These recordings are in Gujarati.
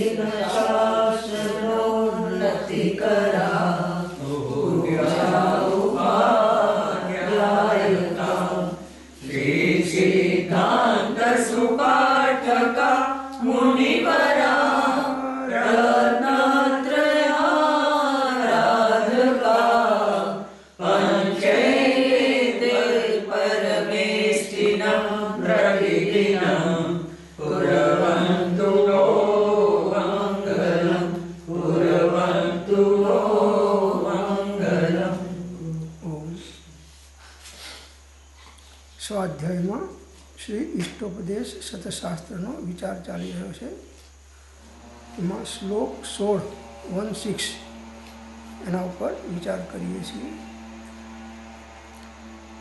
शास्त्रोन्नतिकरा सिद्धांत सुपाठका मुनिवरा रत्नत्रयाराधका पंचैते परमेष्ठिनं प्रतिदिनं कुर्वन्तु नो मङ्गलं कुर्वन्तु नो मङ्गलम्। स्वाध्याय में श्री इष्टोपदेश शतशास्त्रનો વિચાર ચાલી રહ્યો છે। એમાં શ્લોક 16 એના ઉપર વિચાર કરીએ છીએ।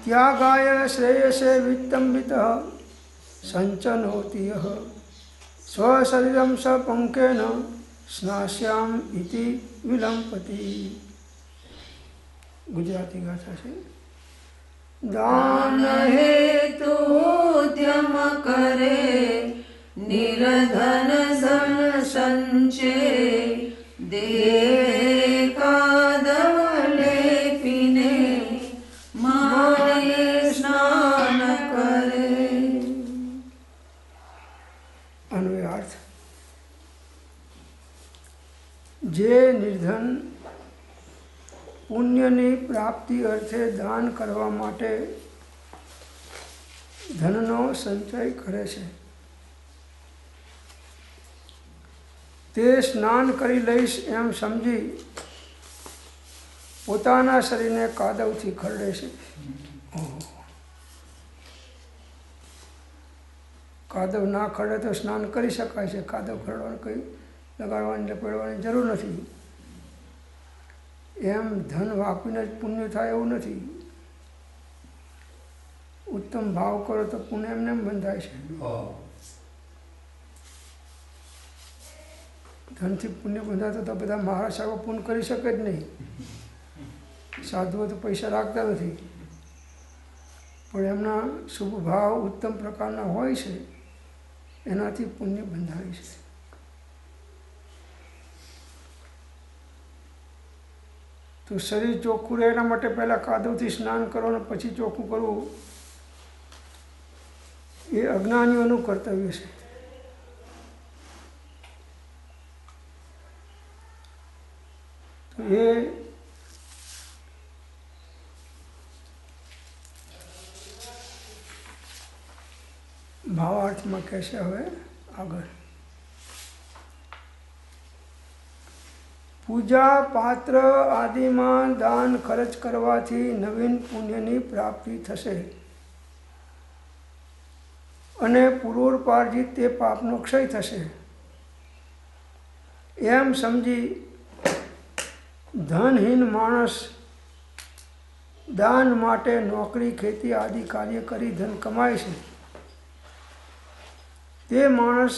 ત્યાગાય શ્રેયસે વિત્તંબિતઃ સંચનોતિ યઃ સ્વશરીરં સ પંકેન સ્નાસ્યામ ઇતિ વિલંપતિ। ગુજરાતી ગાથા છે। दान हेतु उद्यम करे निर्धन धन संचे दे कादव लेपिने माने स्नान करे। अन्वयार्थ जे निर्धन પુણ્યની પ્રાપ્તિ અર્થે દાન કરવા માટે ધનનો સંચય કરે છે તે સ્નાન કરી લઈશ એમ સમજી પોતાના શરીરને કાદવથી ખરડે છે। કાદવ ના ખરડે તો સ્નાન કરી શકાય છે, કાદવ ખરડવાનું કંઈ લગાડવાની લપેડવાની જરૂર નથી। એમ ધન વાપરીને જ પુણ્ય થાય એવું નથી। ઉત્તમ ભાવ કરો તો પુણ્ય એમને એમ બંધાય છે। ધનથી પુણ્ય બંધાતો તો બધા મહારાજ સાહેબો પુણ્ય કરી શકે જ નહીં। સાધુઓ તો પૈસા રાખતા નથી, પણ એમના શુભ ભાવ ઉત્તમ પ્રકારના હોય છે, એનાથી પુણ્ય બંધાય છે। તો શરીર ચોખ્ખું રહે એના માટે પહેલાં કાદવથી સ્નાન કરો અને પછી ચોખ્ખું કરવું એ અજ્ઞાનીઓનું કર્તવ્ય છે। તો એ ભાવાર્થમાં કહેશે હવે આગળ। પૂજા પાત્ર આદિમાં દાન ખર્ચ કરવાથી નવીન પુણ્યની પ્રાપ્તિ થશે અને પૂર્વોપાર્જિત તે પાપનો ક્ષય થશે એમ સમજી ધનહીન માણસ દાન માટે નોકરી ખેતી આદિ કાર્ય કરી ધન કમાય છે। તે માણસ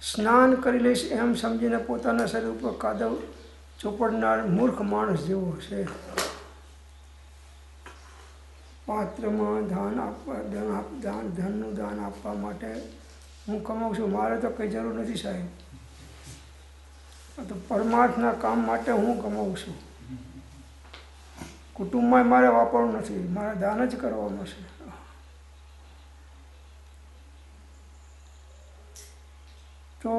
સ્નાન કરી લઈશ એમ સમજીને પોતાના શરીર ઉપર કાદવ ચોપડનાર મૂર્ખ માણસ જેવો છે। પાત્રમાં દાન આપવા ધનનું દાન આપવા માટે હું કમાઉં છું, મારે તો કંઈ જરૂર નથી સાહેબ। આ તો પરમાર્થના કામ માટે હું કમાઉં છું, કુટુંબમાં મારે વાપરવું નથી, મારે દાન જ કરવાનું છે। તો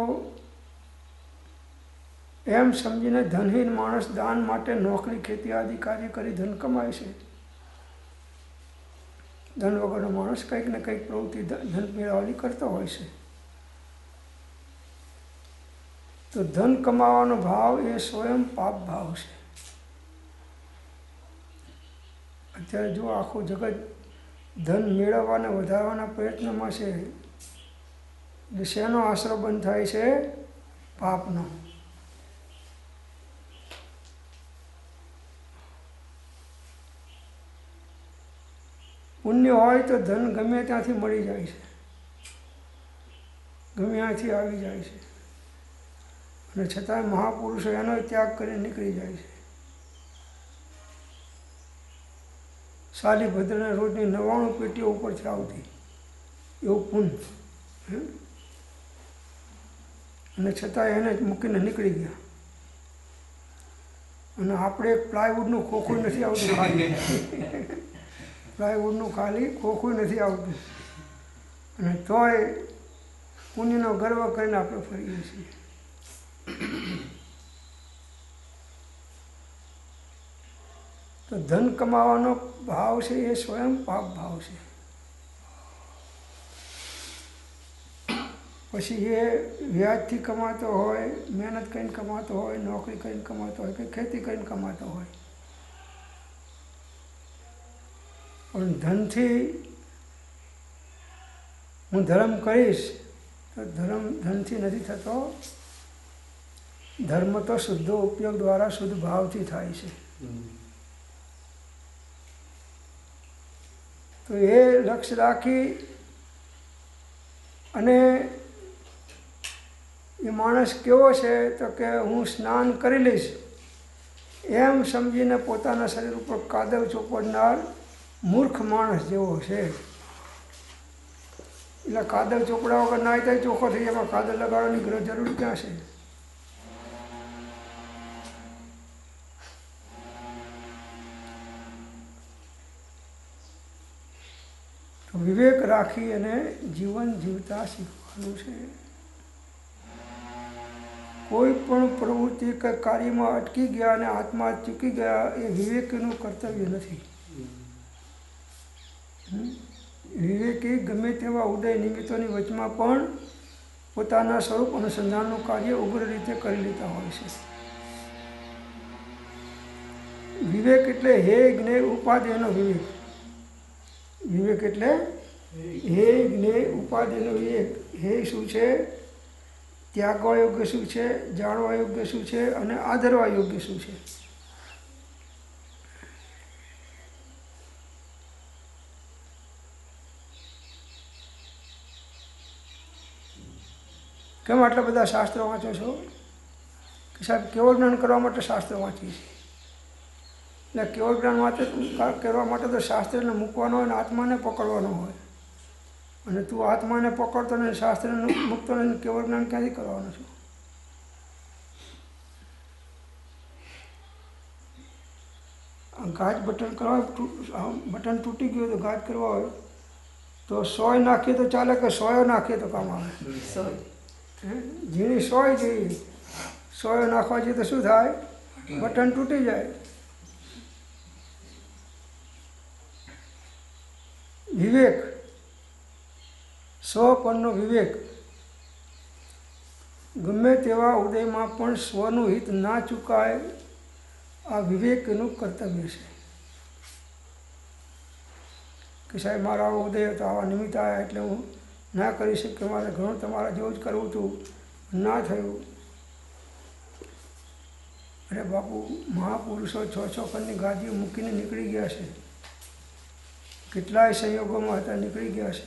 એમ સમજીને ધનહીન માણસ દાન માટે નોકરી ખેતી આદિ કાર્ય કરી ધન કમાય છે। ધન વગરનો માણસ કંઈક ને કંઈક પ્રવૃત્તિ ધન મેળવવાની કરતો હોય છે। તો ધન કમાવાનો ભાવ એ સ્વયં પાપ ભાવ છે। અત્યારે જો આખું જગત ધન મેળવવાને વધારવાના પ્રયત્નમાં છે, એટલે શેનો આશરો બંધ થાય છે? પાપનો। પુણ્ય હોય તો ધન ગમે ત્યાંથી મળી જાય છે, ગમે ત્યાંથી આવી જાય છે, અને છતાં મહાપુરુષો એનો ત્યાગ કરીને નીકળી જાય છે। શાલીભદ્રને રોજની 99 પેટીઓ ઉપરથી આવતી, એવું પુણ્ય। અને છતાંય એને જ મૂકીને નીકળી ગયા. અને આપણે પ્લાયવુડનું ખોખું નથી આવતું ખાલી, પ્લાયવુડનું ખાલી ખોખું નથી આવતું, અને તોય પુણ્યનો ગર્વ કરીને આપણે ફરીએ છીએ. તો ધન કમાવાનો ભાવ છે એ સ્વયં પાપ ભાવ છે. પછી એ વ્યાજથી કમાતો હોય, મહેનત કરીને કમાતો હોય, નોકરી કરીને કમાતો હોય કે ખેતી કરીને કમાતો હોય, પણ ધનથી હું ધર્મ કરીશ તો ધર્મ ધનથી નથી થતો. ધર્મ તો શુદ્ધ ઉપયોગ દ્વારા શુદ્ધ ભાવથી થાય છે. તો એ લક્ષ્ય રાખી અને એ માણસ કેવો છે તો કે હું સ્નાન કરી લઈશ એમ સમજીને પોતાના શરીર ઉપર કાદવ ચોપડનાર મૂર્ખ માણસ જેવો છે. એટલે કાદવ ચોપડા વગર નાય થાય ચોખ્ખો થઈ એમાં કાદવ લગાડવાની જરૂર ક્યાં છે? તો વિવેક રાખી અને જીવન જીવતા શીખવાનું છે. કોઈ પણ પ્રવૃત્તિ કે કાર્યમાં અટકી ગયા અને આત્મા ચૂકી ગયા એ વિવેકનું કર્તવ્ય નથી. વિવેકી ગમે તેવા ઉદય નિમિત્તોની વચમાં પણ પોતાના સ્વરૂપ અનુસંધાનનું કાર્ય ઉગ્ર રીતે કરી લેતા હોય છે. વિવેક એટલે હે જ્ઞેય ઉપાદેયનો વિવેક. વિવેક એટલે હે જ્ઞેય ઉપાદેયનો વિવેક. હે શું છે? ત્યાગવા યોગ્ય શું છે, જાણવા યોગ્ય શું છે અને આદરવા યોગ્ય શું છે. કેમ આટલા બધા શાસ્ત્રો વાંચો છો? કે સાહેબ કેવળ જ્ઞાન કરવા માટે શાસ્ત્રો વાંચીએ છીએ. એટલે કેવળ જ્ઞાન કરવા માટે તો શાસ્ત્રને મૂકવાનો હોય અને આત્માને પકડવાનો હોય. અને તું આત્માને પકડતો ને શાસ્ત્રને મૂકતો ને કેવળ જ્ઞાન ક્યાંથી કરવાનું છું? ગાજ બટન કરવા, બટન તૂટી ગયું તો ગાજ કરવા હોય તો 100 નાખીએ તો ચાલે કે 100 નાખીએ તો કામ આવે? 100 ઝીણી 100 જેવી 100 નાખવા જઈએ તો શું થાય? બટન તૂટી જાય. વિવેક, સ્વપરનો વિવેક ગમે તેવા ઉદયમાં પણ સ્વનું હિત ના ચૂકાય, આ વિવેકનું કર્તવ્ય છે. કે સાહેબ મારો આવો ઉદય હતો, આવા નિમિત્ત આવ્યા એટલે હું ના કરી શક્યો, મારે ઘણું તમારા જેવું જ કરવું હતું, ના થયું. અરે બાપુ, મહાપુરુષો 6 કણની ગાદીઓ મૂકીને નીકળી ગયા છે. કેટલાય સંયોગોમાં હતા, નીકળી ગયા છે.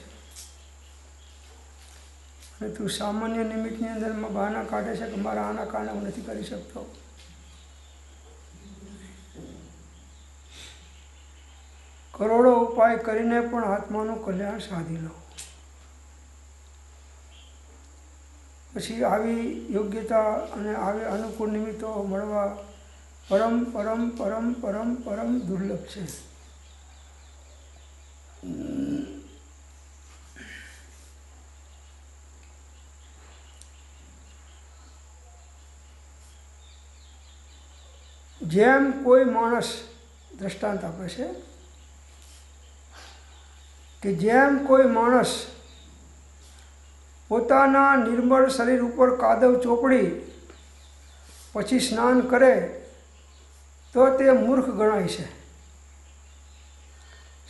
અને તું સામાન્ય નિમિત્તની અંદર બહાના કાઢે છે કે મારા આના કારણે હું નથી કરી શકતો. કરોડો ઉપાય કરીને પણ આત્માનું કલ્યાણ સાધી લો. પછી આવી યોગ્યતા અને આવી અનુકૂળ નિમિત્તો મળવા પરમ પરમ પરમ પરમ પરમ દુર્લભ છે. જેમ કોઈ માણસ દ્રષ્ટાંત આપે છે કે જેમ કોઈ માણસ પોતાના નિર્મળ શરીર ઉપર કાદવ ચોપડી પછી સ્નાન કરે તો તે મૂર્ખ ગણાય છે.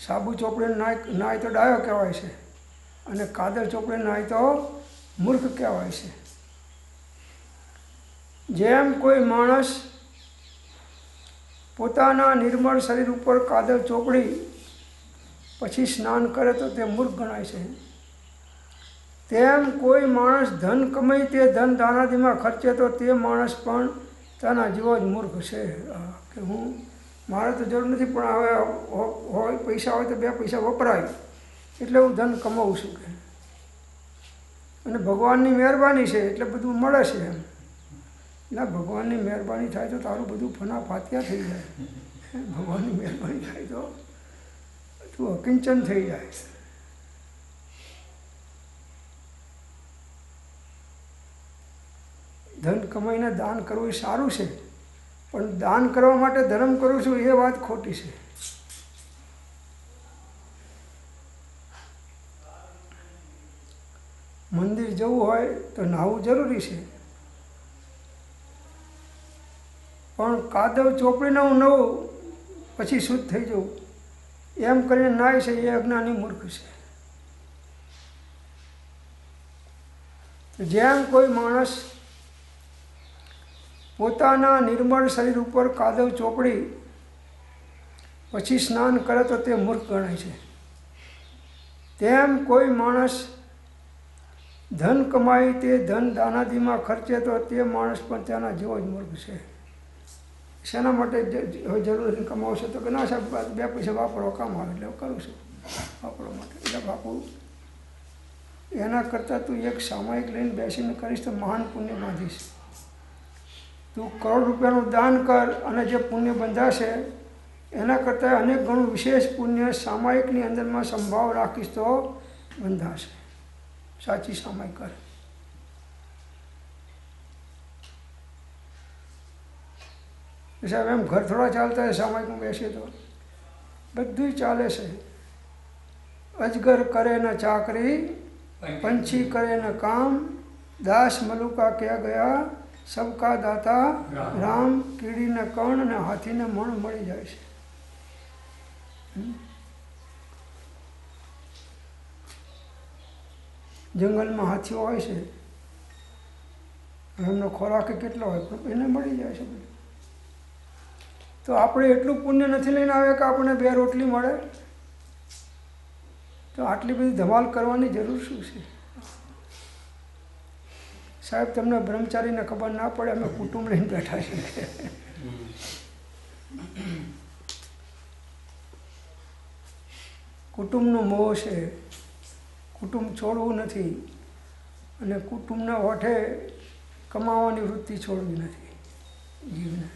સાબુ ચોપડીને નાય તો ડાયો કહેવાય છે અને કાદવ ચોપડીને નાય તો મૂર્ખ કહેવાય છે. જેમ કોઈ માણસ પોતાના નિર્મળ શરીર ઉપર કાદવ ચોપડી પછી સ્નાન કરે તો તે મૂર્ખ ગણાય છે, તેમ કોઈ માણસ ધન કમાઈ તે ધન દાનાદીમાં ખર્ચે તો તે માણસ પણ તેના જેવો જ મૂર્ખ છે. કે મારે તો જરૂર નથી પણ હવે હોય પૈસા હોય તો 2 પૈસા વપરાય એટલે હું ધન કમાવું છું. કે અને ભગવાનની મહેરબાની છે એટલે બધું મળે છે એમ. ના, ભગવાનની મહેરબાની થાય તો તારું બધું ફના ફાત્યા થઈ જાય. ભગવાનની મહેરબાની થાય તો તું અકિંચન થઈ જાય. ધન કમાઈને દાન કરવું એ સારું છે, પણ દાન કરવા માટે ધર્મ કરું છું એ વાત ખોટી છે. મંદિર જવું હોય તો નાહવું જરૂરી છે, પણ કાદવ ચોપડીને હું નવું પછી શુદ્ધ થઈ જવું એમ કરીને નાય છે એ અજ્ઞાની મૂર્ખ છે. જેમ કોઈ માણસ પોતાના નિર્મળ શરીર ઉપર કાદવ ચોપડી પછી સ્નાન કરે તો તે મૂર્ખ ગણાય છે, તેમ કોઈ માણસ ધન કમાઈ તે ધન દાનાદીમાં ખર્ચે તો તે માણસ પણ તેના જેવો જ મૂર્ખ છે. શેના માટે જરૂર કમાવશે તો કે ના સાહેબ 2 પૈસા વાપરો કામ આવે એટલે કરું છું વાપરવા માટે. એટલે બાપુ એના કરતાં તું એક સામાયિક લઈને બેસીને કરીશ તો મહાન પુણ્ય બાંધીશ. તું કરોડ રૂપિયાનું દાન કર અને જે પુણ્ય બંધાશે એના કરતાં અનેક ગણું વિશેષ પુણ્ય સામાયિકની અંદરમાં સંભાવ રાખીશ તો બંધાશે. સાચી સામાયિક કર. સાહેબ એમ ઘર થોડા ચાલતા હોય સામાયિકમાં બેસીએ તો બધું ચાલે છે. અજગર કરે ન ચાકરી, પંછી કરે ન કામ, દાસ મલુકા ક્યાં ગયા, સબકા દાતા રામ. કીડીને કર્ણ અને હાથીને મણ મળી જાય છે. જંગલમાં હાથીઓ હોય છે, એમનો ખોરાક કેટલો હોય પણ એને મળી જાય છે બધું. તો આપણે એટલું પુણ્ય નથી લઈને આવ્યા કે આપણને 2 રોટલી મળે, તો આટલી બધી ધમાલ કરવાની જરૂર શું છે? સાહેબ તમને બ્રહ્મચારીને ખબર ના પડે, અમે કુટુંબ લઈને બેઠા છીએ. કુટુંબનો મોહ છે, કુટુંબ છોડવું નથી અને કુટુંબના ઓઠે કમાવાની વૃત્તિ છોડવી નથી જીવને.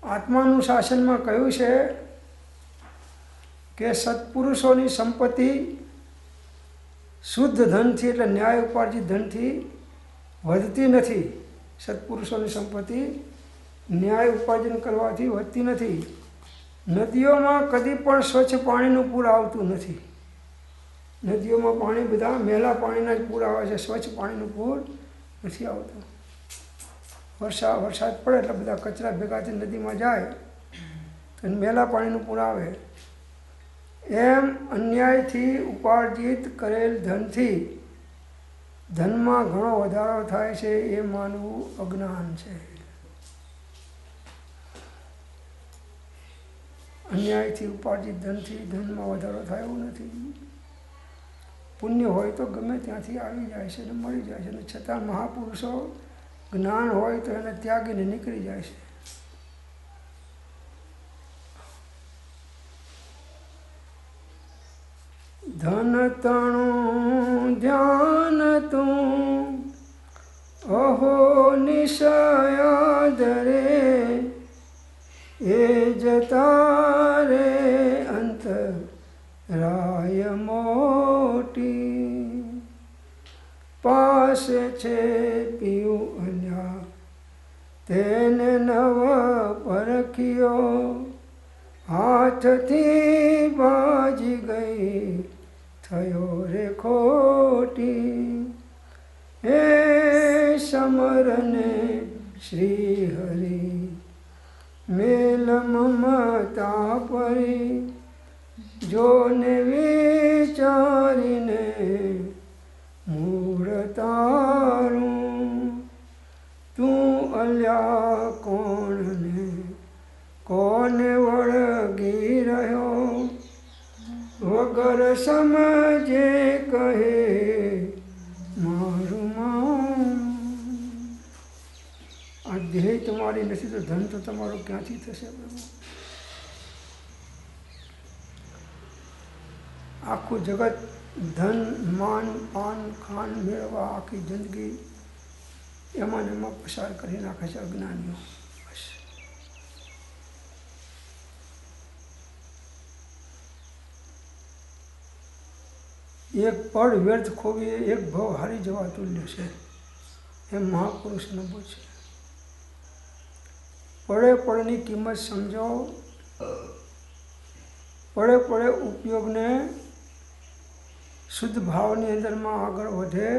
આત્માનું શાસનમાં કહ્યું છે કે સત્પુરુષોની સંપત્તિ શુદ્ધ ધનથી એટલે ન્યાય ઉપાર્જિત ધનથી વધતી નથી. સત્પુરુષોની સંપત્તિ ન્યાય ઉપાર્જન કરવાથી વધતી નથી. નદીઓમાં કદી પણ સ્વચ્છ પાણીનું પૂર આવતું નથી. નદીઓમાં પાણી બધા મેલા પાણીના જ પૂર આવે છે, સ્વચ્છ પાણીનું પૂર નથી આવતું. વરસાદ પડે એટલે બધા કચરા ભેગા થઈ નદીમાં જાય તો મેલા પાણીનું પૂર આવે. એમ અન્યાયથી ઉપાર્જિત કરેલ ધનથી ધનમાં ઘણો વધારો થાય છે એ માનવું અજ્ઞાન છે. અન્યાયથી ઉપાર્જિત ધનથી ધનમાં વધારો થાય એવું નથી. પુણ્ય હોય તો ગમે ત્યાંથી આવી જાય છે અને મળી જાય છે, અને છતાં મહાપુરુષો જ્ઞાન હોય તો એને ત્યાગીને નીકળી જાય છે. ધન તણું ધ્યાન તું અહો નિશયાદ રે, એ જતા રે અંતરાય મોટી. પાસ છે પીયું અલ્યા તેને નવ પરખ્યો, હાથથી બાજી ગઈ થયો રે ખોટી. હે સમરને શ્રી હરિ મેલ મમતા પરી, જોને વિચારીને મૂળ તારું. તું અલ્યા કોણને કોને વળગી રહ્યો, વગર સમજે કહે મારું માન. આ દેહ તમારી નથી તો ધન તો તમારું ક્યાંથી થશે પ્રભુ? આખું જગત ધન માન પાન ખાન મેળવવા આખી જિંદગી એમાં ને એમાં પસાર કરી નાખે છે અજ્ઞાનીઓ. બસ એક પળ વ્યર્થ ખોવીએ એક ભાવ હારી જવા તુલ્ય છે એમ મહાપુરુષનો બોધ છે. પડે પડની કિંમત સમજો, પડે પડે ઉપયોગને શુદ્ધ ભાવની અંદરમાં આગળ વધે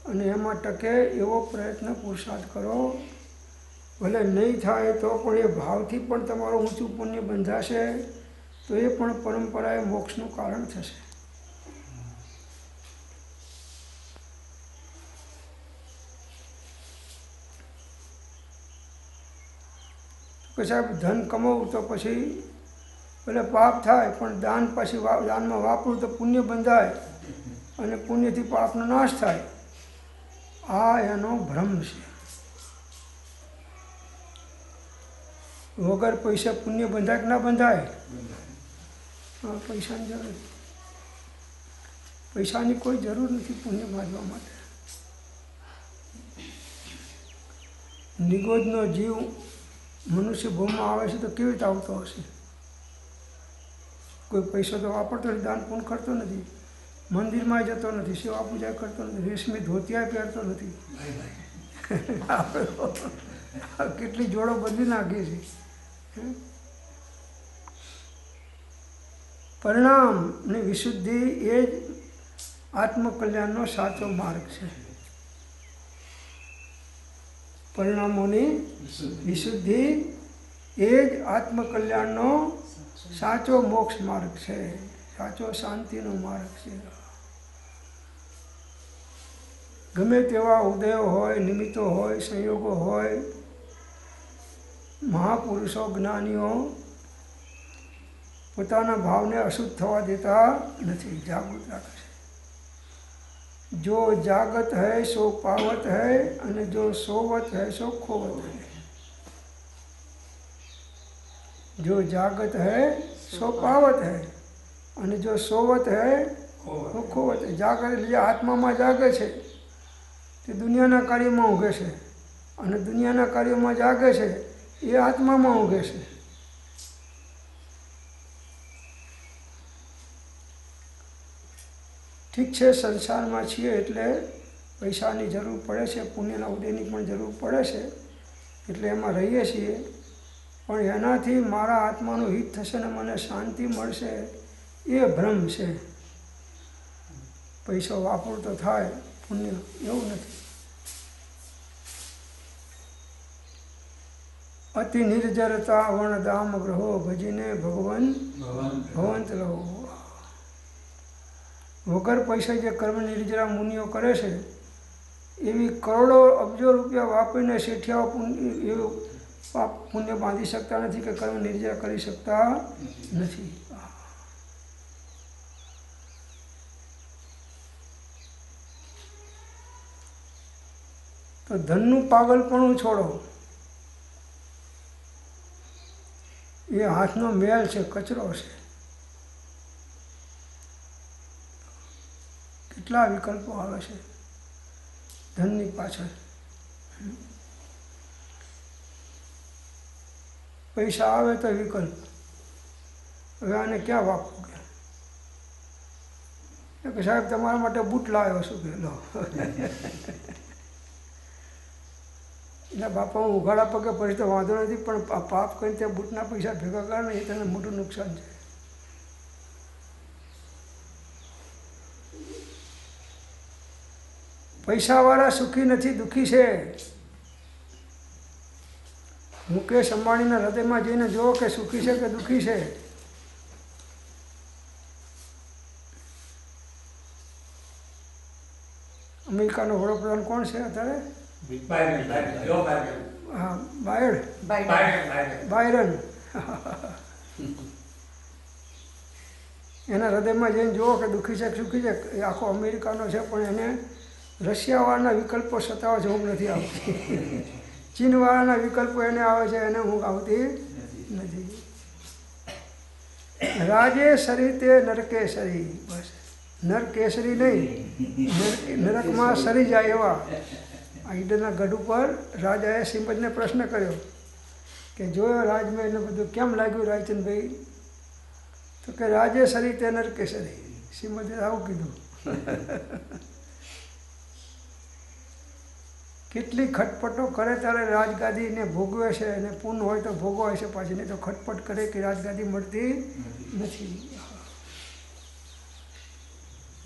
અને એમાં ટકે એવો પ્રયત્ન પુરુષાર્થ કરો. ભલે નહીં થાય તો પણ એ ભાવથી પણ તમારું ઊંચું પુણ્ય બંધાશે તો એ પણ પરંપરાએ મોક્ષનું કારણ થશે. કે સાહેબ ધન કમાવું તો પછી ભલે પાપ થાય પણ દાન પછી દાનમાં વાપરું તો પુણ્ય બંધાય અને પુણ્યથી પાપનો નાશ થાય. આ એનો ભ્રમ છે. વગર પૈસા પુણ્ય બંધાય કે ના બંધાય? હા, પૈસાની જરૂર, પૈસાની કોઈ જરૂર નથી પુણ્ય બાંધવા માટે. નિગોજનો જીવ મનુષ્ય ભૂમિમાં આવે છે તો કેવી રીતે આવતો હશે? કોઈ પૈસો તો વાપરતો નથી, દાન પૂન કરતો નથી, મંદિરમાં જતો નથી, સેવા પૂજા કરતો નથી, રેશમી ધોતિયા પહેરતો નથી. કેટલી જોડો બદલી નાખી છે. પરિણામ ને વિશુદ્ધિ એ જ આત્મકલ્યાણનો સાચો માર્ગ છે. પરિણામોની વિશુદ્ધિ એ જ આત્મકલ્યાણનો સાચો મોક્ષ માર્ગ છે, સાચો શાંતિનો માર્ગ છે. ગમે તેવા ઉદયો હોય, નિમિત્તો હોય, સંયોગો હોય, મહાપુરુષો જ્ઞાનીઓ પોતાના ભાવને અશુદ્ધ થવા દેતા નથી, જાગૃત રાખે છે. જો જાગત હૈ સો પાવત હૈ અને જો સોવત હૈ સો ખોવત હૈ. જો જાગત હૈ સો પાવત હૈ અને જો સોવત હૈ તો ખોવત હૈ. જાગત એટલે આત્મામાં જાગે છે તે દુનિયાના કાર્યમાં ઊંઘે છે અને દુનિયાના કાર્યોમાં જાગે છે એ આત્મામાં ઊંઘે છે. ઠીક છે, સંસારમાં છીએ એટલે પૈસાની જરૂર પડે છે, પુણ્યના ઉદયની પણ જરૂર પડે છે એટલે એમાં રહીએ છીએ. પણ એનાથી મારા આત્માનું હિત થશે ને મને શાંતિ મળશે એ ભ્રમ છે. પૈસો વાપરતો થાય પુણ્ય એવું નથી. અતિ નિર્જરતા વર્ણદામ ગ્રહો ભજીને ભગવાન ભવંત રહો. વગર પૈસા જે કર્મ નિર્જરા મુનિઓ કરે છે એવી કરોડો અબજો રૂપિયા વાપરીને શેઠિયાઓ એવું પુણ્ય બાંધી શકતા નથી કે કર્મ નિર્જરા કરી શકતા નથી. તો ધનનું પાગલપણું છોડો, એ હાથનો મેલ છે, કચરો છે. કેટલા વિકલ્પો આવે છે ધનની પાછળ. પૈસા આવે તો વિકલ્પ, હવે આને ક્યાં વાપરું કે સાહેબ તમારા માટે બૂટ લાવ્યો છું કે લો. એટલે બાપા હું ઉઘાડા પગે પછી તો વાંધો નથી પણ પાપ કરીને ત્યાં બૂટના પૈસા ભેગા કરે ને એ તને મોટું નુકસાન છે. પૈસાવાળા સુખી નથી, દુઃખી છે. મુકેશ અંબાણીના હૃદયમાં જઈને જુઓ કે સુખી છે કે દુઃખી છે. અમેરિકાનો વડાપ્રધાન કોણ છે અત્યારે? હા, બાયડન. એના હૃદયમાં જઈને જુઓ કે દુઃખી છે કે સુખી છે. એ આખો અમેરિકાનો છે પણ એને રશિયાવાળાના વિકલ્પો સતાવવા જવું નથી આવતી. ચીનવાળાના વિકલ્પો એને આવે છે, એને ઊંઘ આવતી નથી. રાજે સરી તે નરકેસરી. બસ નરકેસરી નહીં, નરકમાં સરી જાય એવા. આ ઈડરના ગઢ ઉપર રાજાએ શ્રીમદને પ્રશ્ન કર્યો કે જોયો રાજમહેલને બધું કેમ લાગ્યું રાયચંદભાઈ? તો કે રાજે સરી તે નરકેસરી. શ્રીમદે આવું કીધું. કેટલી ખટપટો કરે ત્યારે રાજગાદીને ભોગવે છે, અને પૂર્ણ હોય તો ભોગવાય છે પાછી, નહીં તો ખટપટ કરે કે રાજગાદી મળતી નથી.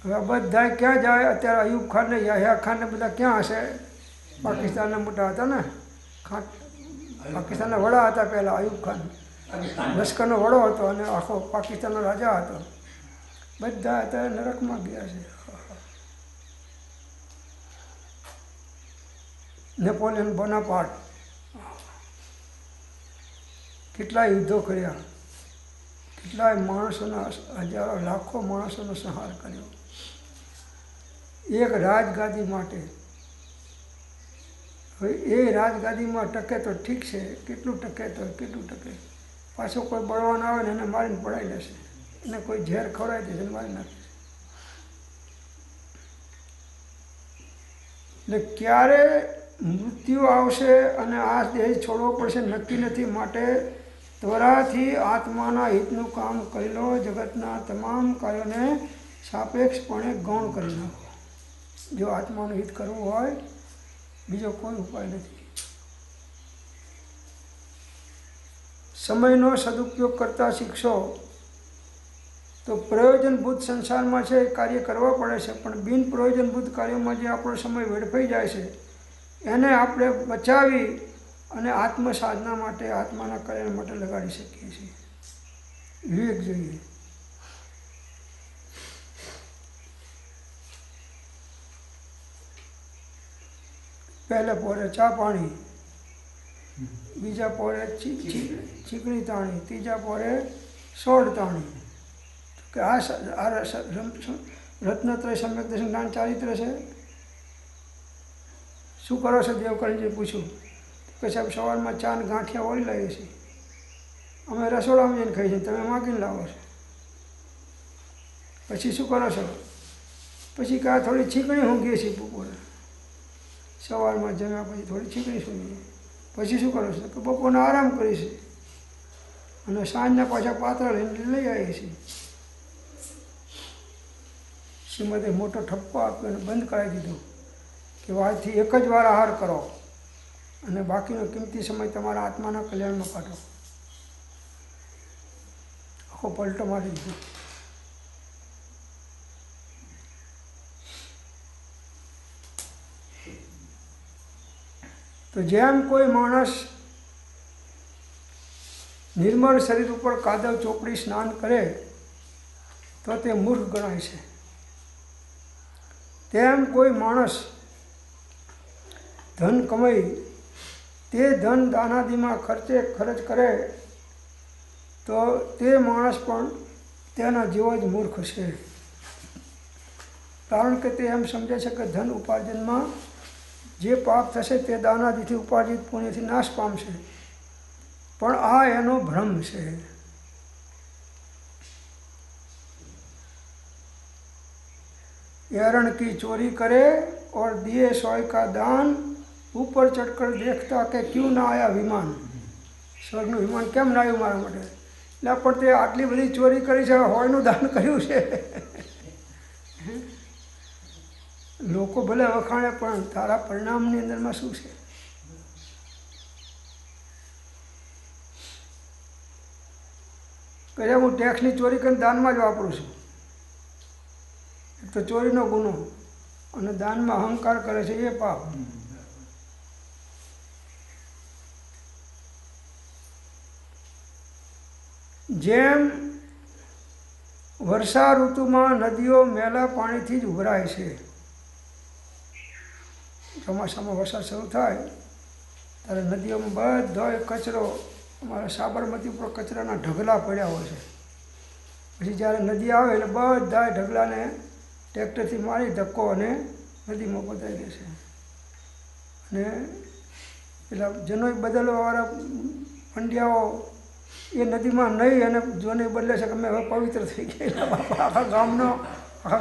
હવે બધા ક્યાં જાય અત્યારે? અયુબ ખાન ને યાહ્યા ખાન ને બધા ક્યાં હશે? પાકિસ્તાનના મોટા હતા ને, પાકિસ્તાનના વડા હતા પહેલાં. અયુબ ખાન લશ્કરનો વડો હતો અને આખો પાકિસ્તાનનો રાજા હતો. બધા અત્યારે નરકમાં ગયા છે. નેપોલિયન બોનાપાર્ટ કેટલાય યુદ્ધો કર્યા, કેટલાય માણસોના, હજારો લાખો માણસોનો સંહાર કર્યો એક રાજગાદી માટે. હવે એ રાજગાદીમાં ટકે તો ઠીક છે, કેટલું ટકે તો કેટલું ટકે? પાછો કોઈ બળવાન આવે ને એને મારીને પડાવી લેશે, એને કોઈ ઝેર ખવડાવી દેશે, મારી નાખે. એટલે ક્યારે મૃત્યુ આવશે અને આ દેહ છોડવો પડશે નક્કી નથી. માટે ત્વરાથી આત્માના હિતનું કામ કરી લો. જગતના તમામ કાર્યોને સાપેક્ષપણે ગૌણ કરી નાખો. જો આત્માનું હિત કરવું હોય બીજો કોઈ ઉપાય નથી. સમયનો સદુપયોગ કરતા શીખશો તો પ્રયોજનભૂત સંસારમાં છે એ કાર્ય કરવા પડે છે, પણ બિન પ્રયોજનભૂત કાર્યોમાં જે આપણો સમય વેડફાઈ જાય છે એને આપણે બચાવી અને આત્મસાધના માટે, આત્માના કલ્યાણ માટે લગાડી શકીએ છીએ. વિવેક જોઈએ. પહેલા પોરે ચા પાણી, બીજા પોરે ચીકણી તાણી, ત્રીજા પોરે સોળ તાણી. કે આ રત્નત્રય સમ્યક દર્શન જ્ઞાન ચારિત્ર છે. શું કરો છો? દેવકરણજી પૂછ્યું કે સાહેબ સવારમાં ચા ને ગાંઠિયા ઓળી લાવીએ છીએ, અમે રસોડામાં જઈને ખાઈએ છીએ, તમે માગીને લાવો છો. પછી શું કરો છો? પછી કે આ થોડી છીકણી ઊંઘીએ છીએ બપોરે, સવારમાં જમ્યા પછી થોડી છીકણી સૂંઘીએ. પછી શું કરો છો? કે બપોરનો આરામ કરીશું અને સાંજના પાછા પાત્ર લઈને લઈ આવીએ છીએ. શ્રીમદે મોટો ઠપકો આપ્યો અને બંધ કરાવી દીધો કે આજથી એક જ વાર આહાર કરો અને બાકીનો કિંમતી સમય તમારા આત્માના કલ્યાણમાં કાઢો. આખો પલટો મારી દીધો. તો જેમ કોઈ માણસ નિર્મળ શરીર ઉપર કાદવ ચોપડી સ્નાન કરે તો તે મૂર્ખ ગણાય છે, તેમ કોઈ માણસ ધન કમાઈ તે ધન દાનાદીમાં ખર્ચ કરે તો તે માણસ પણ તેના જેવો જ મૂર્ખ છે. કારણ કે તે એમ સમજે છે કે ધન ઉપાર્જનમાં જે પાપ થશે તે દાનાદીથી ઉપાર્જિત પુણ્યથી નાશ પામશે, પણ આ એનો ભ્રમ છે. एरण की चोरी करे और दिए 100 का दान, ऊपर चढ़कर देखता કે ક્યું ના આયા વિમાન. સ્વર્ગનું વિમાન કેમ ના આવ્યું મારા માટે? એટલે પણ તે આટલી બધી ચોરી કરી છે, હોયનું દાન કર્યું છે. લોકો ભલે વખાણે પણ તારા પરિણામની અંદરમાં શું છે? કહે હું ટેક્સની ચોરી કરીને દાનમાં જ વાપરું છું, તો ચોરીનો ગુનો, અને દાનમાં અહંકાર કરે છે એ પાપ. જેમ વર્ષા ઋતુમાં નદીઓ મેલા પાણીથી જ ઉભરાય છે. ચોમાસામાં વરસાદ શરૂ થાય ત્યારે નદીઓમાં બધો કચરો, અમારા સાબરમતી ઉપર કચરાના ઢગલા પડ્યા હોય છે. પછી જ્યારે નદી આવે એટલે બધા ઢગલાને ટ્રેક્ટરથી મારી ધક્કો અને નદીમાં પતાવી દે છે. અને પેલા જનોઈ બદલવાવાળા પંડ્યાઓ એ નદીમાં નહીં અને જનોઈ બદલે છે કે અમે હવે પવિત્ર થઈ ગયા. બાપા આખા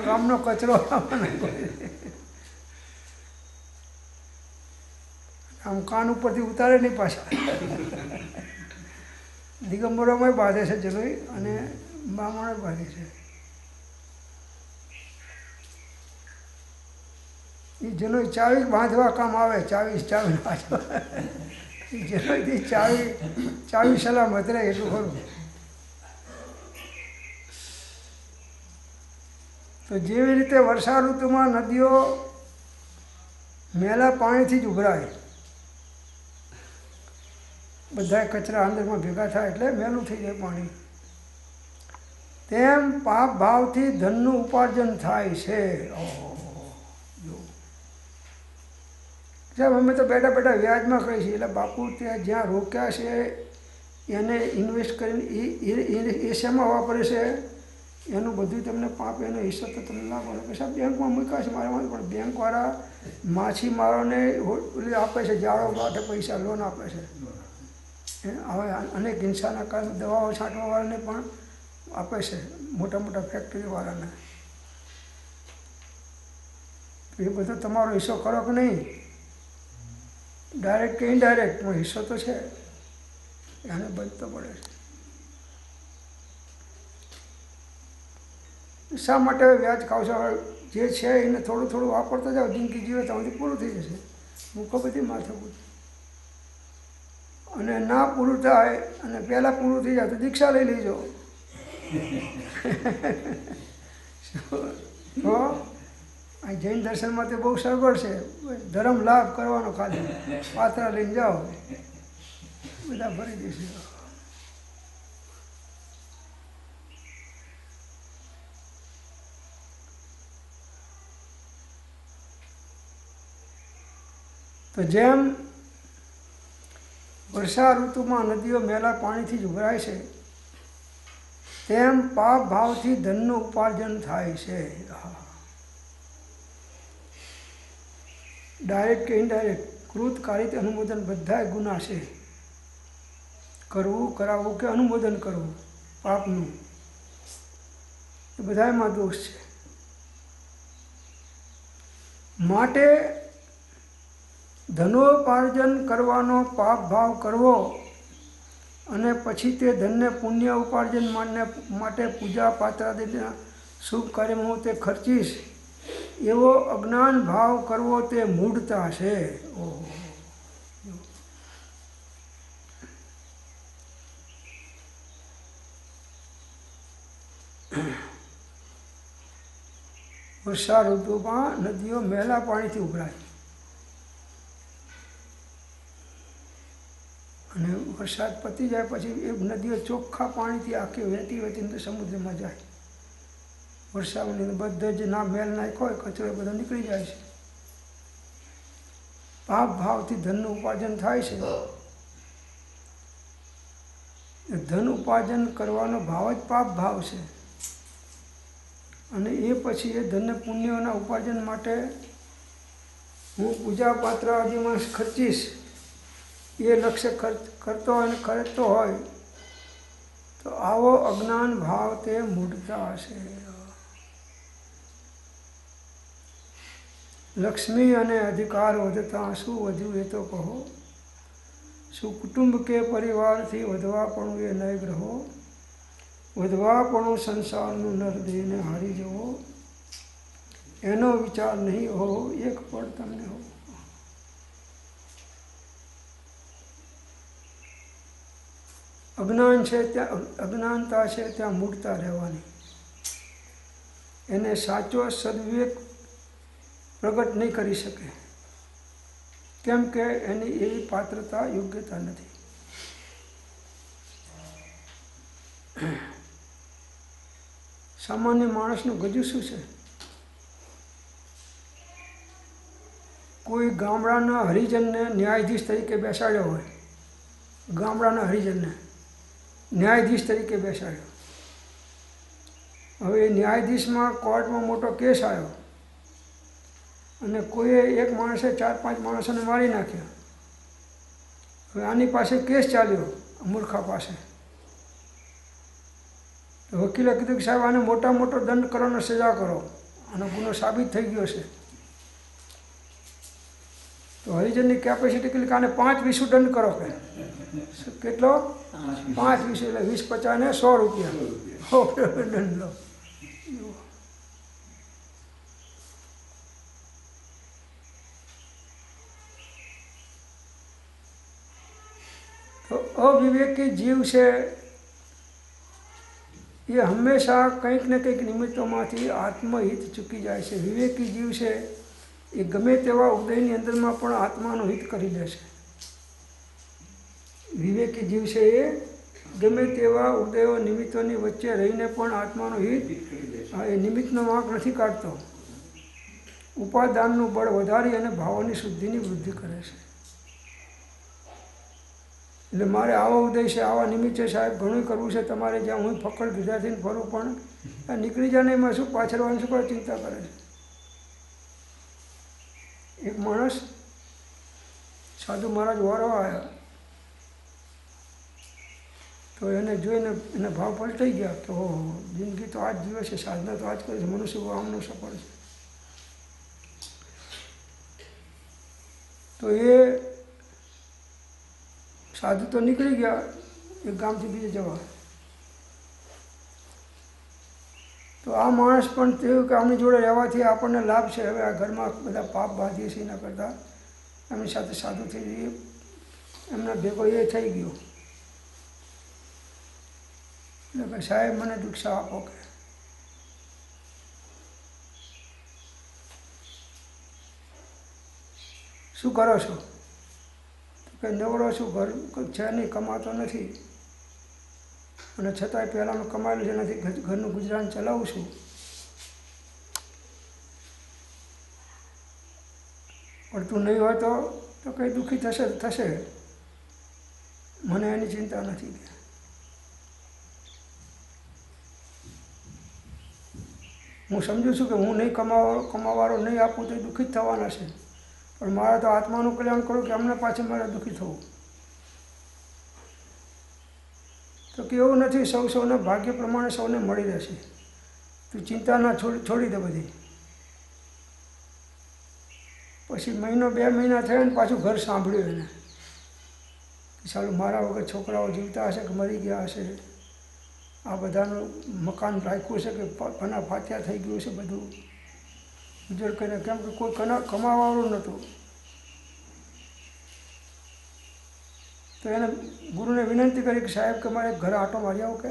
ગામનો કચરો આમ કાન ઉપરથી ઉતારે નહીં પાછા. દિગંબરોમાં બાંધે છે જનોઈ અને બામણો બાંધે છે. એ જનોઈ ચાવી બાંધવા કામ આવે. ચાવી બાંધવા એ જનોઈથી ચાવી સલામત રહે એટલું ખરું. તો જેવી રીતે વર્ષા ઋતુમાં નદીઓ મેલા પાણીથી જ ઉભરાય, બધા કચરા અંદરમાં ભેગા થાય એટલે મેલું થઈ જાય પાણી, તેમ પાપ ભાવથી ધનનું ઉપાર્જન થાય છે. સાહેબ અમે તો બેઠા બેઠા વ્યાજમાં કહીએ છીએ, એટલે બાપુ ત્યાં જ્યાં રોક્યા છે એને ઇન્વેસ્ટ કરીને એ શેમાં વાપરે છે એનું બધું તમને પાપ એનો હિસ્સો તો તમને ના મળે. કે સાહેબ બેંકમાં મૂક્યા છે મારામાં, પણ બેંકવાળા માછીમારોને આપે છે જાળો માટે પૈસા લોન આપે છે. હવે અનેક હિંસાના કારણે દવાઓ છાંટવાવાળાને પણ આપે છે, મોટા મોટા ફેક્ટરીવાળાને. એ બધો તમારો હિસ્સો કરો કે નહીં, ડાયરેક્ટ કે ઇનડાયરેક્ટ પણ હિસ્સો તો છે, એને બચતો પડે છે. શા માટે વ્યાજ ખાવ છો? જે છે એને થોડું થોડું વાપરતા જાઓ, જિંદગી જીવે ત્યાંથી પૂરું થઈ જશે. મૂકો બધી માથાકૂટ. અને ના પૂરું થાય અને પહેલાં પૂરું થઈ જાય તો દીક્ષા લઈ લેજો. તો અહીં જૈન દર્શનમાં તો બહુ સગવડ છે, ધર્મ લાભ કરવાનો, ખાલી પાત્રા લઈને જાઓ બધા ભરી દેશે. તો જેમ વર્ષા ઋતુમાં નદીઓ મેલા પાણીથી જ ઉભરાય છે, તેમ પાપ ભાવથી ધનનું ઉપાર્જન થાય છે. ડાયરેક્ટ કે ઇનડાયરેક્ટ, કૃત કારિત અનુમોદન બધાય ગુના છે. કરવું, કરાવવું કે અનુમોદન કરવું પાપનું, એ બધાયમાં દોષ છે. માટે ધનોપાર્જન કરવાનો પાપ ભાવ કરવો અને પછી તે ધનને પુણ્ય ઉપાર્જન માટે પૂજા પાત્રાદિના શુભ કાર્યમાં હું તે ખર્ચીશ, એવો અજ્ઞાન ભાવ કરવો તે મૂઢતા છે. વર્ષા ઋતુમાં નદીઓ મેલા પાણીથી ઉભરાય અને વરસાદ પતી જાય પછી એ નદીઓ ચોખ્ખા પાણીથી આખી વહેતી વહેતી સમુદ્રમાં જાય. વર્ષાની બધે જ ના મેલ નાખ્યો હોય કચરો બધો નીકળી જાય છે. પાપ ભાવથી ધનનું ઉપાર્જન થાય છે. ધન ઉપાર્જન કરવાનો ભાવ જ પાપ ભાવ છે. અને એ પછી એ ધનને પુણ્યના ઉપાર્જન માટે હું પૂજા પાત્ર આદિમાં ખર્ચીશ, એ લક્ષ્ય કરતો અને ખર્ચતો હોય તો આવો અજ્ઞાન ભાવ તે મૂઢતા હશે. લક્ષ્મી અને અધિકાર વધતા શું વધ્યું એ તો કહો, શું કુટુંબ કે પરિવારથી વધવાપણું એ નય ગ્રહો, વધવાપણું સંસારનું નરદેહને હારી જવો, એનો વિચાર નહીં હો એક પળ તમને હો. અજ્ઞાન છે ત્યાં અજ્ઞાનતા છે, ત્યાં મૂઢતા રહેવાની. એને સાચો સદવિવેક પ્રગટ નહીં કરી શકે, કેમ કે એની એવી પાત્રતા યોગ્યતા નથી. સામાન્ય માણસનું ગજુ શું છે? કોઈ ગામડાના હરિજનને ન્યાયાધીશ તરીકે બેસાડ્યો હોય, ગામડાના હરિજનને ન્યાયાધીશ તરીકે બેસાડ્યો. હવે ન્યાયાધીશમાં કોર્ટમાં મોટો કેસ આવ્યો અને કોઈએ એક માણસે 4-5 માણસોને મારી નાખ્યા હવે આની પાસે કેસ ચાલ્યો મૂર્ખા પાસે. તો વકીલે કીધું કે સાહેબ આને મોટા મોટો દંડ કરવાનો, સજા કરો, આનો ગુનો સાબિત થઈ ગયો છે. તો હરિજનની કેપેસિટી કેટલી કે આને 5 વીસુ દંડ કરો. કે કેટલો? 5 વીસુ, એટલે 20, 50 ને 100 રૂપિયા દંડ લો. તો અવિવેકી જીવ છે એ હંમેશા કંઈક ને કંઈક નિમિત્તોમાંથી આત્મહિત ચૂકી જાય છે. વિવેકી જીવ છે એ ગમે તેવા ઉદયની અંદરમાં પણ આત્માનું હિત કરી લે છે. વિવેકી જીવ છે એ ગમે તેવા ઉદયો નિમિત્તોની વચ્ચે રહીને પણ આત્માનું હિત, એ નિમિત્તનો વાંક નથી કાઢતો. ઉપાદાનનું બળ વધારી અને ભાવોની શુદ્ધિની વૃદ્ધિ કરે છે. એટલે મારે આવો ઉદય છે, આવા નિમિત્ત છે, સાહેબ ઘણું કરવું છે તમારે, જ્યાં હું ફકડ વિદ્યાર્થીને ફરું પણ આ નીકળી જાય ને એમાં શું પાછળવાનું શું કરે, ચિંતા કરે છે. એક માણસ સાધુ મહારાજ વારો આવ્યા તો એને જોઈને એના ભાવ પલટાઈ ગયા કે ઓહો, જિંદગી તો આ જ જીવે છે, સાધના તો આ જ કરે છે, મનુષ્ય આમનું સફળ છે. તો એ સાધુ તો નીકળી ગયા એક ગામથી બીજે જવા. તો આ માણસ પણ થયું કે આમની જોડે રહેવાથી આપણને લાભ છે, હવે આ ઘરમાં બધા પાપ બાંધીએ છીએ એના કરતાં એમની સાથે સાધુ થઈ જઈએ, એમના ભેગો એ થઈ ગયો. એટલે કે સાહેબ મને દીક્ષા આપો. કે શું કરો છો? તો કે નવરો છું, ઘર છે નહીં, કમાતો નથી, અને છતાંય પહેલાંનું કમાયેલું છે નથી, ઘરનું ગુજરાન ચલાવું છું. પણ તું નહીં હોય તો કંઈ દુઃખી થશે, મને એની ચિંતા નથી. હું સમજુ છું કે હું નહીં કમાવાળો નહીં આપું તો દુઃખી જ થવાના છે, પણ મારે તો આત્માનું કલ્યાણ કરવું કે અમને પાછળ મારે દુઃખી થવું. તો કે એવું નથી, સૌને ભાગ્ય પ્રમાણે સૌને મળી રહેશે, તું ચિંતા ના છોડી દે બધી. પછી 1 મહિનો 2 મહિના થયા ને પાછું ઘર સાંભળ્યું એને કે સાલું મારા વગર છોકરાઓ જીવતા હશે કે મરી ગયા હશે, આ બધાનું મકાન રાખ્યું છે કે પના ફાટ્યા થઈ ગયું છે, બધું ઉજળ કરીને, કેમ કે કોઈ કમાવાવાળું નહોતું. તો એને ગુરુને વિનંતી કરી કે સાહેબ કે મારે ઘરે આંટો મારી આવો. કે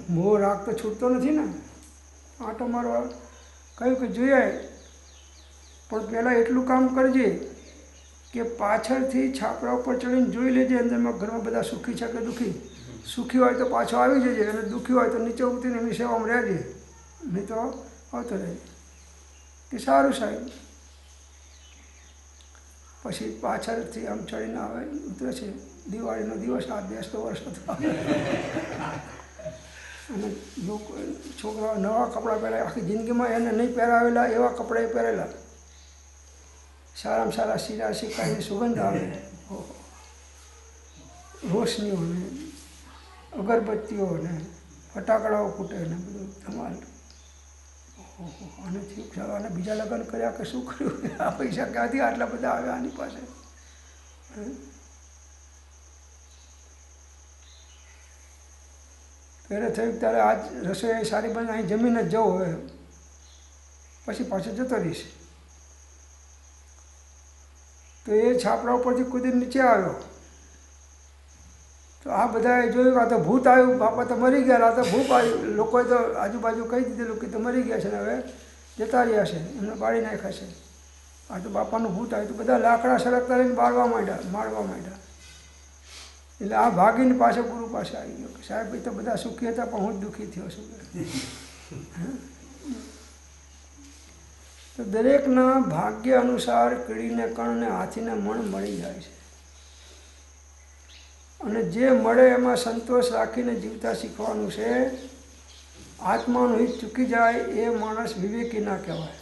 મોહ રાગ તો છૂટતો નથી ને, આંટો મારવા કહ્યું કે જોઈએ, પણ પહેલાં એટલું કામ કરજે કે પાછળથી છાપરા ઉપર ચડીને જોઈ લેજે અંદરમાં ઘરમાં બધા સુખી છે કે દુઃખી. સુખી હોય તો પાછો આવી જજે, અને દુઃખી હોય તો નીચે ઉતરીને એમની સેવામાં રહેજે, નહીં તો આવતો રહેજે. કે સારું સાહેબ. પછી પાછળથી આમ ચડીને આવે, ઉતરે છે. દિવાળીનો દિવસ, આ બેસતો વર્ષ હતો, અને લોકો છોકરાઓ નવા કપડાં પહેરાય, આખી જિંદગીમાં એને નહીં પહેરાવેલા એવા કપડાં એ પહેરેલા, સારામાં સારા શીરા શીકાની સુગંધ આવે, રોશનીઓ ને અગરબત્તીઓ ને ફટાકડાઓ ફૂટે ને બધું ધમાલ. અને થયું આને બીજા લગ્ન કર્યા કે શું કર્યું, આ પૈસા ક્યાંથી આટલા બધા આવ્યા આની પાસે. ત્યારે થયું ત્યારે આજ રસોઈ સારી બને, અહીં જમીને જ જવું, હવે પછી પાછો જતો રહીશ. તો એ છાપરા ઉપરથી કૂદીને નીચે આવ્યો. તો આ બધાએ જોયું કે આ તો ભૂત આવ્યું, બાપા તો મરી ગયા, આ તો ભૂત આવ્યું. લોકોએ તો આજુબાજુ કહી દીધેલું કે તો મરી ગયા છે ને હવે જતા રહ્યા છે, એમને બાળી નાખ્યા છે, આ તો બાપાનું ભૂત આવ્યું. તો બધા લાકડા સળગતા રહીને મારવા માંડ્યા. એટલે આ ભાગીને પાછો ગુરુ પાસે આવી ગયો કે સાહેબ ભાઈ તો બધા સુખી હતા પણ હું જ દુઃખી થયો છું. તો દરેકના ભાગ્ય અનુસાર કીડીને કણને હાથીને મણ મળી જાય છે, અને જે મળે એમાં સંતોષ રાખીને જીવતા શીખવાનું છે. આત્માનું હિત ચૂકી જાય એ માણસ વિવેકી ના કહેવાય.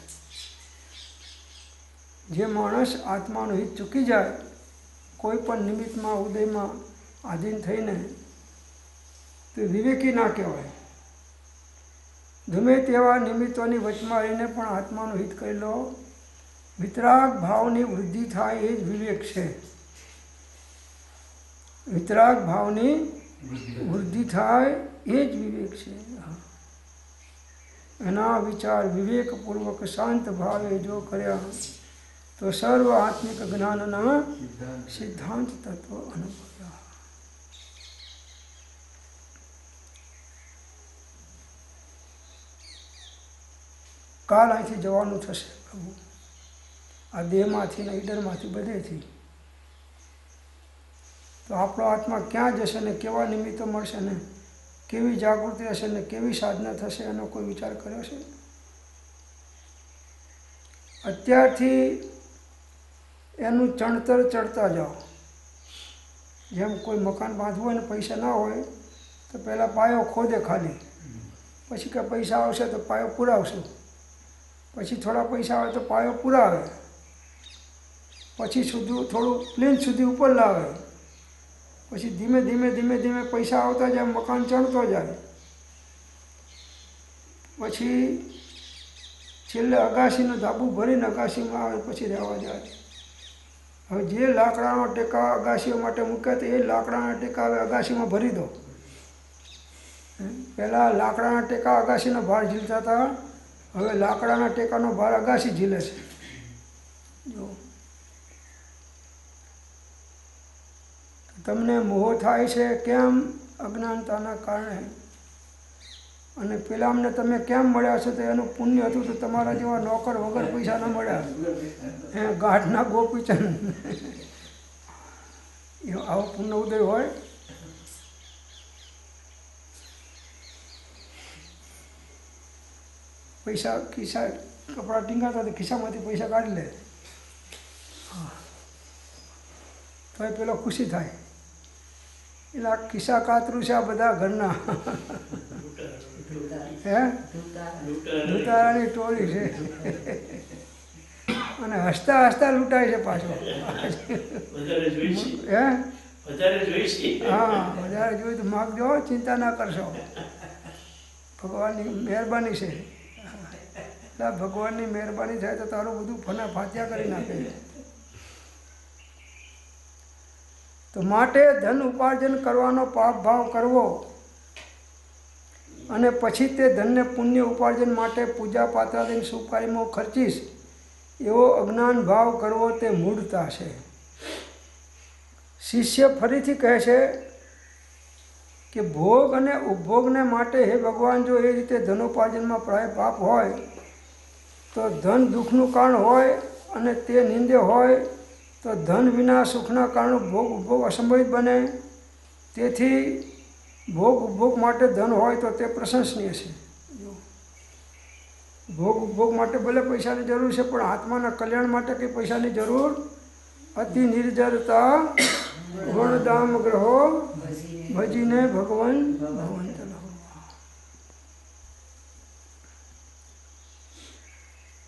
જે માણસ આત્માનું હિત ચૂકી જાય કોઈ પણ નિમિત્તમાં ઉદયમાં આધીન થઈને તો વિવેકી ના કહેવાય. ગમે તેવા નિમિત્તોની વચમાં રહીને પણ આત્માનું હિત કરી લો. વિતરાગ ભાવની વૃદ્ધિ થાય એ જ વિવેક છે. વિતરાગ ભાવની વૃદ્ધિ થાય એ જ વિવેક છે. એના વિચાર વિવેકપૂર્વક શાંત ભાવે જો કર્યા તો સર્વ આત્મિક જ્ઞાનના સિદ્ધાંત તત્વ અનુભવ્યા. કાલ અહીંથી જવાનું થશે પ્રભુ, આ દેહમાંથી ને ઈડરમાંથી બધેથી. તો આપણો આત્મા ક્યાં જશે ને કેવા નિમિત્તો મળશે ને કેવી જાગૃતિ હશે ને કેવી સાધના થશે એનો કોઈ વિચાર કર્યો છે? અત્યારથી એનું ચણતર ચડતા જાઓ. જેમ કોઈ મકાન બાંધવું હોય ને પૈસા ના હોય તો પહેલાં પાયો ખોદે ખાલી, પછી કે પૈસા આવશે તો પાયો પુરાવશું, પછી થોડા પૈસા આવે તો પાયો પુરાવે, પછી થોડું પ્લેન સુધી ઉપર લાવે, પછી ધીમે ધીમે ધીમે ધીમે પૈસા આવતા જાય, મકાન ચણતો જાય, પછી છેલ્લે અગાસીનું ધાબુ ભરીને અગાસીમાં આવે પછી રહેવા જાય. હવે જે લાકડાનો ટેકા અગાસીઓ માટે મૂક્યા તો એ લાકડાના ટેકા હવે અગાસીમાં ભરી દો. પહેલાં લાકડાના ટેકા અગાસીનો ભાર ઝીલતા હતા, હવે લાકડાના ટેકાનો ભાર અગાસી ઝીલે છે. જો તમને મોહ થાય છે કેમ? અજ્ઞાનતાના કારણે. અને પેલા અમને તમે કેમ મળ્યા છો? તો એનું પુણ્ય હતું તો તમારા જેવા નોકર વગર પૈસા ન મળ્યા. ગાંઠના ગોપીચંદ આવો પુણ્ય ઉદય હોય. પૈસા ખિસ્સા કપડાં ટીંગાતા તો ખિસ્સામાંથી પૈસા કાઢી લે તો એ પેલો ખુશી થાય. એટલે આ ખિસ્સા કાતરું છે આ બધા ઘરના. હે લૂંટારાની ટોળી છે. અને હસતા હસતા લૂંટાય છે પાછો. હે હા, વધારે જોઈ તો માગજો, ચિંતા ના કરશો. ભગવાનની મહેરબાની છે. ભગવાનની મહેરબાની થાય તો તારું બધું ફના ફાત્યા કરી નાખે. તો માટે ધન ઉપાર્જન કરવાનો પાપ ભાવ કરવો અને પછી તે ધનને પુણ્ય ઉપાર્જન માટે પૂજા પાત્રાદિક શુભ કાર્યમાં ખર્ચીશ એવો અજ્ઞાન ભાવ કરવો તે મૂઢતા છે. શિષ્ય ફરીથી કહે છે કે ભોગ અને ઉપભોગને માટે હે ભગવાન, જો એ રીતે ધનોપાર્જનમાં પ્રાય પાપ હોય તો ધન દુઃખનું કારણ હોય અને તે નિંદ્ય હોય તો ધન વિના સુખના કારણે ભોગ ઉપભોગ અસંભવિત બને. તેથી ભોગ ઉપભોગ માટે ધન હોય તો તે પ્રશંસનીય છે. ભોગ ઉપભોગ માટે ભલે પૈસાની જરૂર છે પણ આત્માના કલ્યાણ માટે કંઈ પૈસાની જરૂર. અતિ નિર્જરતા ગુણદામ ગ્રહો ભજીને ભગવાન ભગવંત લહો.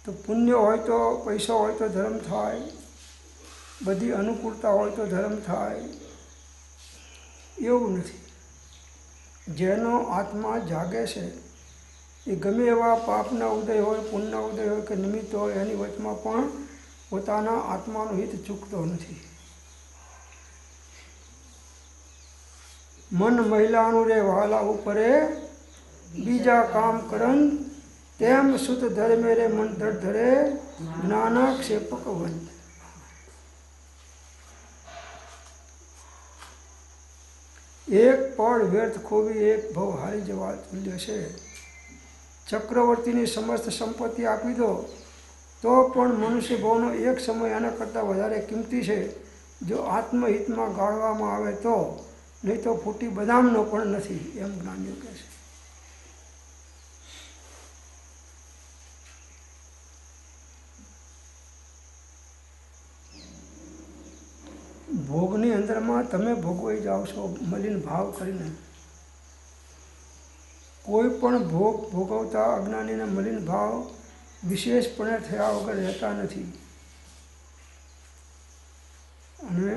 તો પુણ્ય હોય તો પૈસો હોય તો ધર્મ થાય, બધી અનુકૂળતા હોય તો ધર્મ થાય, એવું નથી. જેનો આત્મા જાગે છે એ ગમે એવા પાપના ઉદય હોય, પુણ્યના ઉદય હોય કે નિમિત્ત હોય એની વચમાં પણ પોતાના આત્માનું હિત ચૂકતો નથી. મન મહિલાનું રે વહાલા ઉપરે બીજા કામ કરન તેમ સુત ધર્મે રે મન ધડ ધરે જ્ઞાનાક્ષેપક વંત. એક પળ વ્યર્થ ખોવી એક ભવ હારી જવા તુલ્ય છે. ચક્રવર્તીની સમસ્ત સંપત્તિ આપી દો તો પણ મનુષ્ય ભાવનો એક સમય આના કરતાં વધારે કિંમતી છે જો આત્મહિતમાં ગાળવામાં આવે તો, નહીં તો ફૂટી બદામનો પણ નથી, એમ જ્ઞાનીઓ કહે છે. ભોગની અંદરમાં તમે ભોગવાઈ જાઓ છો મલિન ભાવ કરીને. કોઈ પણ ભોગ ભોગવતા અજ્ઞાનીના મલિન ભાવ વિશેષપણે થયા વગર રહેતા નથી. અને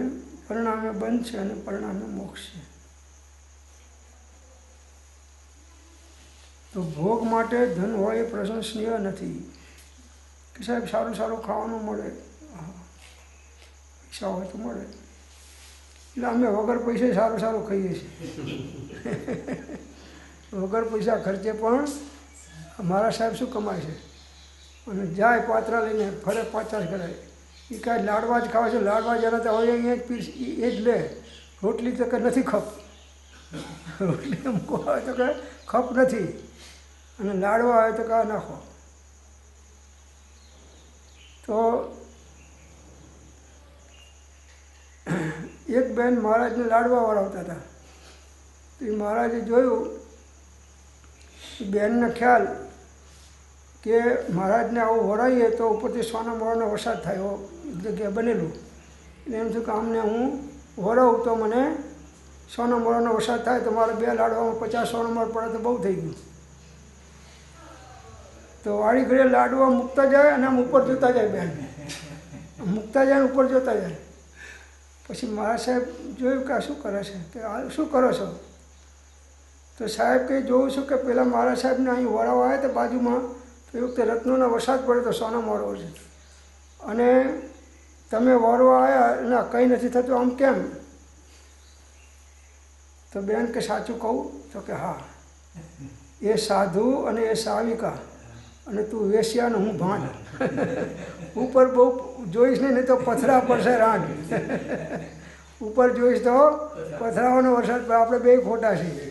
પરિણામે બંધ છે અને પરિણામે મોક્ષ છે. તો ભોગ માટે ધન હોય એ પ્રશંસનીય નથી કે સાહેબ સારું સારું ખાવાનું મળે, પૈસા હોય તો મળે, એટલે અમે વગર પૈસે સારું સારું ખાઈએ છીએ. વગર પૈસા ખર્ચે પણ મારા સાહેબ શું કમાય છે, અને જાય પાત્રા લઈને ફરે પાછા જ કરાય. એ કાંઈ લાડવા જ ખાવા છે, લાડવા જેના તો હોય અહીંયા જ પીસ એ જ લે. રોટલી તો કે નથી ખપ, રોટલી મૂકો હોય તો કે ખપ નથી, અને લાડવા હોય તો કાં નાખો. તો એક બેન મહારાજને લાડવા વળાવતા હતા. તો એ મહારાજે જોયું, બેનને ખ્યાલ કે મહારાજને આવું વળાવીએ તો ઉપરથી સોના મોરાનો વરસાદ થાય એવો જગ્યાએ બનેલું. એટલે એમ થયું કે આમને હું વળાવું તો મને સોના મોરાનો વરસાદ થાય તો મારે 2 લાડવામાં 50 સોના મોર પડે તો બહુ થઈ ગયું. તો વાળી ઘડીએ લાડવા મૂકતા જાય અને આમ ઉપર જોતા જાય, બેન મૂકતા જાય ઉપર જોતા જાય. પછી મારા સાહેબ જોયું કે આ શું કરે છે, કે આ શું કરો છો? તો સાહેબ કંઈ જોઉં છું કે પહેલાં મારા સાહેબને અહીં વળાવવા આવ્યા હતા બાજુમાં, તો એ વખતે રત્નોનો વરસાદ પડ્યો તો સોના મોરો છે, અને તમે વળવા આવ્યા અને કંઈ નથી થતું, આમ કેમ? તો બેન કે સાચું કહું? તો કે હા, એ સાધુ અને એ સાવિકા અને તું વેશ્યા ને હું ભાંડ. ઉપર બહુ જોઈશ નહીં તો પથરા પડશે રાંડ. ઉપર જોઈશ તો પથરાવાનો વરસાદ, આપણે બે ખોટા છીએ.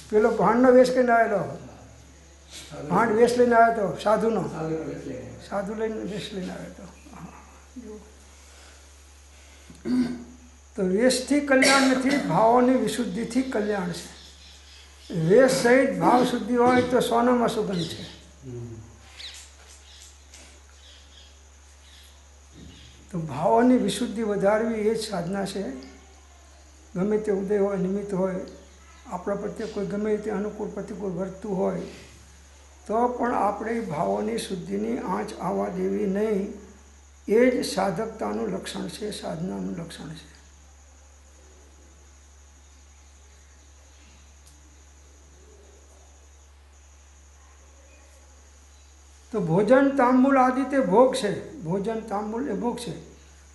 પેલો ભાંડનો વેશ કરીને આવેલો, ભાંડ વેશ લઈને આવ્યો હતો, સાધુનો સાધુ લઈને વેશ લઈને આવ્યો હતો. તો વેશથી કલ્યાણ નથી, ભાવોની વિશુદ્ધિથી કલ્યાણ છે. વેશ સહિત ભાવ શુદ્ધિ હોય તો સોનામાં સુગંધ છે. તો ભાવોની વિશુદ્ધિ વધારવી એ જ સાધના છે. ગમે તે ઉદય હોય, નિમિત્ત હોય, આપણા પ્રત્યે કોઈ ગમે તે અનુકૂળ પ્રતિકૂળ વર્તતું હોય તો પણ આપણે ભાવોની શુદ્ધિની આંચ આવવા દેવી નહીં. એ જ સાધકતાનું લક્ષણ છે, સાધનાનું લક્ષણ છે. તો ભોજન તાંબુલ આદિ તે ભોગ છે. ભોજન તાંબુલ એ ભોગ છે,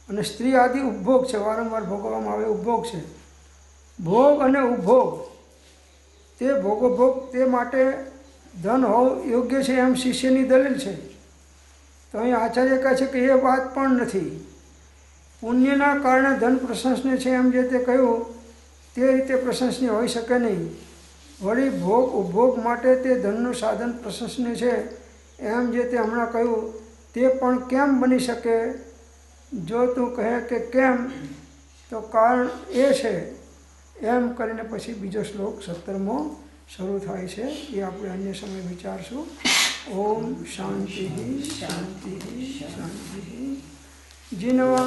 અને સ્ત્રી આદિ ઉપભોગ છે, વારંવાર ભોગવવામાં આવે ઉપભોગ છે. ભોગ અને ઉપભોગ તે ભોગોભોગ તે માટે ધન હોવું યોગ્ય છે એમ શિષ્યની દલીલ છે. તો અહીં આચાર્ય કહે છે કે એ વાત પણ નથી. પુણ્યના કારણે ધન પ્રશંસનીય છે એમ જે તે કહ્યું તે રીતે પ્રશંસનીય હોઈ શકે નહીં. વળી ભોગ ઉપભોગ માટે તે ધનનું સાધન પ્રશંસનીય છે એમ જે તે હમણાં કહ્યું તે પણ કેમ બની શકે? જો તું કહે કે કેમ, તો કારણ એ છે એમ કરીને પછી બીજો શ્લોક 17મો શરૂ થાય છે. એ આપણે અન્ય સમય વિચારશું. ઓમ શાંતિ શાંતિ શાંતિ. જીનવા